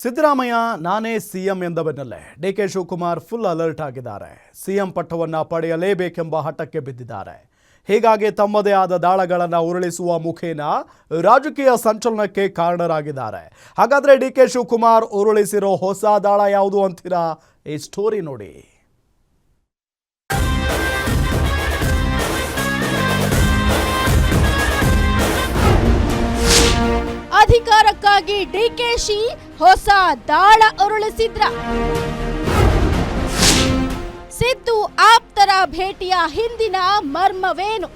ಸಿದ್ದರಾಮಯ್ಯ ನಾನೇ ಸಿಎಂ ಎಂದ ಬೆನ್ನಲ್ಲೇ ಡಿಕೆ ಶಿವಕುಮಾರ್ ಫುಲ್ ಅಲರ್ಟ್ ಆಗಿದ್ದಾರೆ. ಸಿಎಂ ಪಟ್ಟವನ್ನ ಪಡೆಯಲೇಬೇಕೆಂಬ ಹಠಕ್ಕೆ ಬಿದ್ದಿದ್ದಾರೆ. ಹೀಗಾಗಿ ತಮ್ಮದೇ ಆದ ದಾಳಗಳನ್ನು ಉರುಳಿಸುವ ಮುಖೇನ ರಾಜಕೀಯ ಸಂಚಲನಕ್ಕೆ ಕಾರಣರಾಗಿದ್ದಾರೆ. ಹಾಗಾದ್ರೆ ಡಿಕೆ ಶಿವಕುಮಾರ್ ಉರುಳಿಸಿರೋ ಹೊಸ ದಾಳ ಯಾವುದು ಅಂತೀರಾ? ಈ ಸ್ಟೋರಿ ನೋಡಿ. ಅಧಿಕಾರಕ್ಕಾಗಿ ಡಿಕೆಶಿ ಹೊಸ ದಾಳ ಉರುಳಿಸಿದ್ರ? ಸಿದ್ದು ಆಪ್ತರ ಭೇಟಿಯ ಹಿಂದಿನ ಮರ್ಮವೇನು?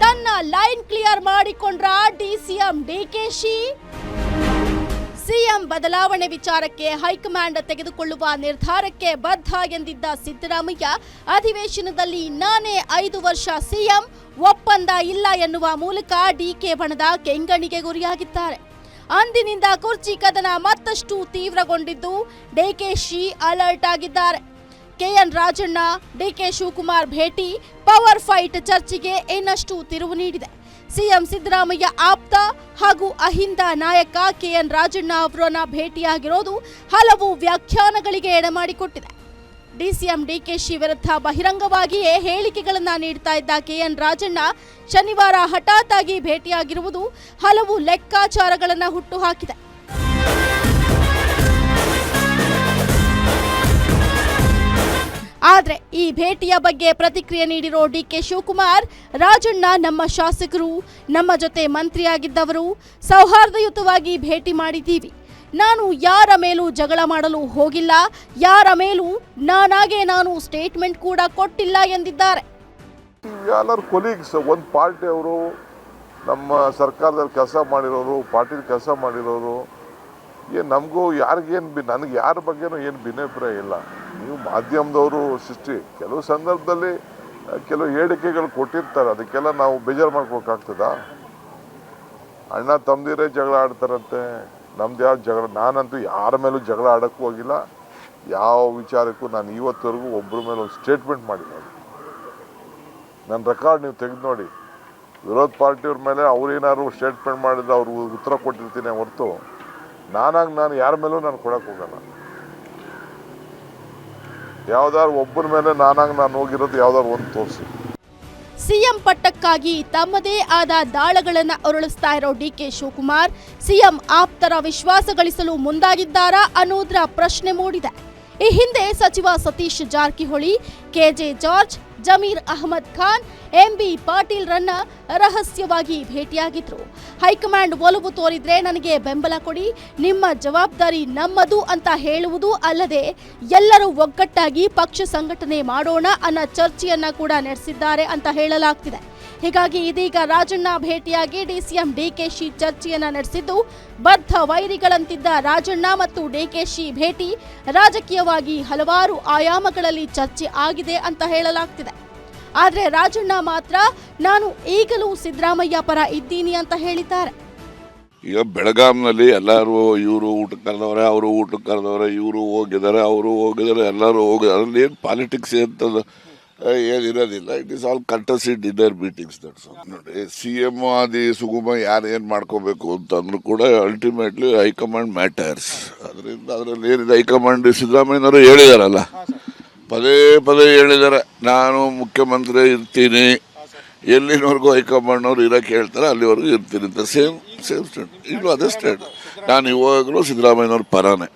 ತನ್ನ ಲೈನ್ ಕ್ಲಿಯರ್ ಮಾಡಿಕೊಂಡ್ರ ಡಿಸಿಎಂ ಡಿಕೆಶಿ? ಸಿಎಂ ಬದಲಾವಣೆ ವಿಚಾರಕ್ಕೆ ಹೈಕಮಾಂಡ್ ತೆಗೆದುಕೊಳ್ಳುವ ನಿರ್ಧಾರಕ್ಕೆ ಬದ್ಧ ಎಂದಿದ್ದ ಸಿದ್ದರಾಮಯ್ಯ ಅಧಿವೇಶನದಲ್ಲಿ ನಾನೇ 5 ವರ್ಷ ಸಿಎಂ, ಒಪ್ಪಂದ ಇಲ್ಲ ಎನ್ನುವ ಮೂಲಕ ಡಿಕೆ ಬಣದ ಕೆಂಗಣ್ಣಿಗೆ ಗುರಿಯಾಗಿದ್ದಾರೆ. ಅಂದಿನಿಂದ ಕುರ್ಚಿ ಕದನ ಮತ್ತಷ್ಟು ತೀವ್ರಗೊಂಡಿದ್ದು ಡಿಕೆಶಿ ಅಲರ್ಟ್ ಆಗಿದ್ದಾರೆ. ಕೆಎನ್ ರಾಜಣ್ಣ ಡಿಕೆ ಶಿವಕುಮಾರ್ ಭೇಟಿ ಪವರ್ ಫೈಟ್ ಚರ್ಚೆಗೆ ಇನ್ನಷ್ಟು ತಿರುವು ನೀಡಿದೆ. ಸಿಎಂ ಸಿದ್ದರಾಮಯ್ಯ ಆಪ್ತ ಹಾಗೂ ಅಹಿಂದ ನಾಯಕ ಕೆಎನ್ ರಾಜಣ್ಣ ಅವರನ್ನ ಭೇಟಿಯಾಗಿರೋದು ಹಲವು ವ್ಯಾಖ್ಯಾನಗಳಿಗೆ ಎಡೆಮಾಡಿಕೊಟ್ಟಿದೆ. ಡಿಸಿಎಂ ಡಿಕೆಶಿ ವಿರುದ್ಧ ಬಹಿರಂಗವಾಗಿಯೇ ಹೇಳಿಕೆಗಳನ್ನ ನೀಡ್ತಾ ಇದ್ದ ಕೆಎನ್ ರಾಜಣ್ಣ ಶನಿವಾರ ಹಠಾತ್ ಆಗಿ ಭೇಟಿಯಾಗಿರುವುದು ಹಲವು ಲೆಕ್ಕಾಚಾರಗಳನ್ನ ಹುಟ್ಟುಹಾಕಿದೆ. ಆದ್ರೆ ಈ ಭೇಟಿಯ ಬಗ್ಗೆ ಪ್ರತಿಕ್ರಿಯೆ ನೀಡಿರೋ ಡಿಕೆ ಶಿವಕುಮಾರ್, ರಾಜಣ್ಣ ನಮ್ಮ ಶಾಸಕರು, ನಮ್ಮ ಜೊತೆ ಮಂತ್ರಿಯಾಗಿದ್ದವರು, ಸೌಹಾರ್ದಯುತವಾಗಿ ಭೇಟಿ ಮಾಡಿದ್ದೀವಿ. ನಾನು ಯಾರ ಮೇಲೂ ಜಗಳ ಮಾಡಲು ಹೋಗಿಲ್ಲ, ಯಾರ ಮೇಲೂ ನಾನು ಸ್ಟೇಟ್ಮೆಂಟ್ ಕೂಡ ಕೊಟ್ಟಿಲ್ಲ ಎಂದಿದ್ದಾರೆ. ಎಲ್ಲರೂ ಕೊಲೀಗ್ಸ್, ಒಂದು ಪಾರ್ಟಿ ಅವರು, ನಮ್ಮ ಸರ್ಕಾರದಲ್ಲಿ ಕೆಲಸ ಮಾಡಿರೋರು, ಪಾರ್ಟಿಲಿ ಕೆಲಸ ಮಾಡಿರೋರು, ಏನು ನಮಗೂ ಯಾರಿಗೇನು ನನಗೆ ಯಾರ ಬಗ್ಗೆನೂ ಏನು ಭಿನ್ನಾಭಿಪ್ರಾಯ ಇಲ್ಲ. ನೀವು ಮಾಧ್ಯಮದವರು ಸೃಷ್ಟಿ ಕೆಲವು ಸಂದರ್ಭದಲ್ಲಿ ಕೆಲವು ಹೇಳಿಕೆಗಳು ಕೊಟ್ಟಿರ್ತಾರೆ, ಅದಕ್ಕೆಲ್ಲ ನಾವು ಬೇಜಾರು ಮಾಡ್ಕೋಕ್ಕಾಗ್ತದ? ಅಣ್ಣ ತಮ್ಮದಿರೇ ಜಗಳ ಆಡ್ತಾರಂತೆ, ನಮ್ದು ಯಾವ ಜಗಳ? ನಾನಂತೂ ಯಾರ ಮೇಲೂ ಜಗಳ ಆಡೋಕ್ಕೂ ಹೋಗಿಲ್ಲ. ಯಾವ ವಿಚಾರಕ್ಕೂ ನಾನು ಇವತ್ತವರೆಗೂ ಒಬ್ಬರ ಮೇಲೆ ಒಂದು ಸ್ಟೇಟ್ಮೆಂಟ್ ಮಾಡಿಲ್ಲ. ನನ್ನ ರೆಕಾರ್ಡ್ ನೀವು ತೆಗೆದು ನೋಡಿ. ವಿರೋಧ ಪಾರ್ಟಿಯವ್ರ ಮೇಲೆ ಅವ್ರೇನಾದ್ರು ಸ್ಟೇಟ್ಮೆಂಟ್ ಮಾಡಿದ್ರೆ ಅವ್ರಿಗೆ ಉತ್ತರ ಕೊಟ್ಟಿರ್ತೀನಿ ಹೊರತು ನಾನು ಯಾರ ಮೇಲೂ ನಾನು ಕೊಡೋಕೆ ಹೋಗಲ್ಲ. ಯಾವ್ದಾದ್ರು ಒಬ್ಬರ ಮೇಲೆ ನಾನು ಹೋಗಿರೋದು ಯಾವ್ದಾದ್ರು ಒಂದು ತೋರಿಸಿ. ಸಿಎಂ ಪಟ್ಟಕ್ಕಾಗಿ ತಮ್ಮದೇ ಆದ ದಾಳಗಳನ್ನ ಉರುಳಿಸ್ತಾ ಇರೋ ಡಿಕೆ ಶಿವಕುಮಾರ್ ಸಿಎಂ ಆಪ್ತರ ವಿಶ್ವಾಸ ಗಳಿಸಲು ಮುಂದಾಗಿದ್ದಾರಾ ಅನ್ನೋದ್ರ ಪ್ರಶ್ನೆ ಮೂಡಿದೆ. ಈ ಹಿಂದೆ ಸಚಿವ ಸತೀಶ್ ಜಾರಕಿಹೊಳಿ, ಕೆಜೆ ಜಾರ್ಜ್, ಜಮೀರ್ ಅಹಮದ್ ಖಾನ್, ಎಂಬಿ ಪಾಟೀಲ್ ರನ್ನ ರಹಸ್ಯವಾಗಿ ಭೇಟಿಯಾಗಿದ್ರು. ಹೈಕಮಾಂಡ್ ಒಲವು ತೋರಿದ್ರೆ ನನಗೆ ಬೆಂಬಲ ಕೊಡಿ, ನಿಮ್ಮ ಜವಾಬ್ದಾರಿ ನಮ್ಮದು ಅಂತ ಹೇಳುವುದು ಅಲ್ಲದೆ ಎಲ್ಲರೂ ಒಗ್ಗಟ್ಟಾಗಿ ಪಕ್ಷ ಸಂಘಟನೆ ಮಾಡೋಣ ಅನ್ನೋ ಚರ್ಚೆಯನ್ನ ಕೂಡ ನಡೆಸಿದ್ದಾರೆ ಅಂತ ಹೇಳಲಾಗ್ತಿದೆ. ಹೀಗಾಗಿ ಇದೀಗ ರಾಜಣ್ಣ ಭೇಟಿಯಾಗಿ ಡಿಸಿಎಂ ಡಿಕೆಶಿ ಚರ್ಚೆಯನ್ನ ನಡೆಸಿದ್ದು, ಬದ್ಧ ವೈರಿಗಳಂತಿದ್ದ ರಾಜಣ್ಣ ಮತ್ತು ಡಿಕೆಶಿ ಭೇಟಿ ರಾಜಕೀಯವಾಗಿ ಹಲವಾರು ಆಯಾಮಗಳಲ್ಲಿ ಚರ್ಚೆ ಆಗಿದೆ ಅಂತ ಹೇಳಲಾಗ್ತಿದೆ. ಆದ್ರೆ ರಾಜಣ್ಣ ಮಾತ್ರ ನಾನು ಈಗಲೂ ಸಿದ್ದರಾಮಯ್ಯ ಪರ ಇದ್ದೀನಿ ಅಂತ ಹೇಳಿದ್ದಾರೆ. ಈಗ ಬೆಳಗಾಂನಲ್ಲಿ ಎಲ್ಲರೂ ಇವರು ಊಟಕ್ಕೆ ಕರೆದವ್ರೆ, ಅವರು ಊಟಕ್ಕೆ ಕರೆದವ್ರೆ, ಇವರು ಹೋಗಿದ್ದಾರೆ, ಅವರು ಹೋಗಿದ್ದಾರೆ, ಎಲ್ಲರೂ ಹೋಗಿದ್ದಾರೆ. ಅಲ್ಲಿ ಏನು ಪಾಲಿಟಿಕ್ಸ್ ಅಂತದ್ದು ಏನಿರೋದಿಲ್ಲ. It is all courtesy dinner meetings. That's ನೋಡಿ, ಸಿಎಂ ಆದಿ ಸುಗಮ ಯಾರು ಏನು ಮಾಡ್ಕೋಬೇಕು ಅಂತಂದ್ರೂ ಕೂಡ ಅಲ್ಟಿಮೇಟ್ಲಿ ಹೈಕಮಾಂಡ್ ಮ್ಯಾಟರ್ಸ್. ಅದರಿಂದ ಅದರಲ್ಲಿ ಏನಿದೆ, ಹೈಕಮಾಂಡ್ ಸಿದ್ದರಾಮಯ್ಯನವರು ಹೇಳಿದಾರಲ್ಲ, ಪದೇ ಪದೇ ಹೇಳಿದ್ದಾರೆ, ನಾನು ಮುಖ್ಯಮಂತ್ರಿ ಇರ್ತೀನಿ, ಎಲ್ಲಿನವರೆಗೂ ಹೈಕಮಾಂಡ್ನವ್ರು ಇರೋಕ್ಕೆ ಹೇಳ್ತಾರೆ ಅಲ್ಲಿವರೆಗೂ ಇರ್ತೀನಿ ಅಂತ. ಸೇಮ್ ಸ್ಟೇಟ್ ಇಲ್ಲೂ ಅದೇ ಸ್ಟೇಟ್. ನಾನು ಇವಾಗಲೂ ಸಿದ್ದರಾಮಯ್ಯನವ್ರ ಪರಾನೇ.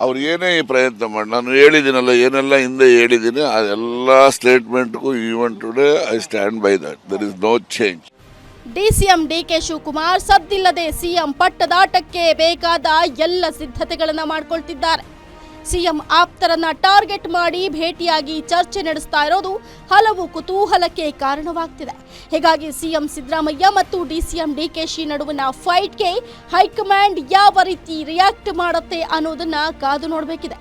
ಅವ್ರು ಏನೇ ಪ್ರಯತ್ನ ಮಾಡಿ, ನಾನು ಹೇಳಿದ್ದೀನಲ್ಲ ಏನೆಲ್ಲ ಹಿಂದೆ ಹೇಳಿದ್ದೀನಿ, ಅದೆಲ್ಲ ಸ್ಟೇಟ್ಮೆಂಟ್ಗೂ even today I stand by that. There is no change. DCM DK Shivakumar ಸದ್ದಿಲ್ಲದೆ ಸಿಎಂ ಪಟ್ಟದಾಟಕ್ಕೆ ಬೇಕಾದ ಎಲ್ಲ ಸಿದ್ಧತೆಗಳನ್ನ ಮಾಡಿಕೊಳ್ತಿದ್ದಾರೆ. ಸಿಎಂ ಆಪ್ತರನ್ನ ಟಾರ್ಗೆಟ್ ಮಾಡಿ ಭೇಟಿಯಾಗಿ ಚರ್ಚೆ ನಡೆಸ್ತಾ ಇರೋದು ಹಲವು ಕುತೂಹಲಕ್ಕೆ ಕಾರಣವಾಗ್ತಿದೆ. ಹೀಗಾಗಿ ಸಿಎಂ ಸಿದ್ದರಾಮಯ್ಯ ಮತ್ತು ಡಿಸಿಎಂ ಡಿಕೆಶಿ ನಡುವಿನ ಫೈಟ್ಗೆ ಹೈಕಮಾಂಡ್ ಯಾವ ರೀತಿ ರಿಯಾಕ್ಟ್ ಮಾಡುತ್ತೆ ಅನ್ನೋದನ್ನ ಕಾದು ನೋಡಬೇಕಿದೆ.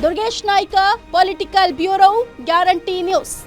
Durgesh Nayka, political bureau, guarantee news.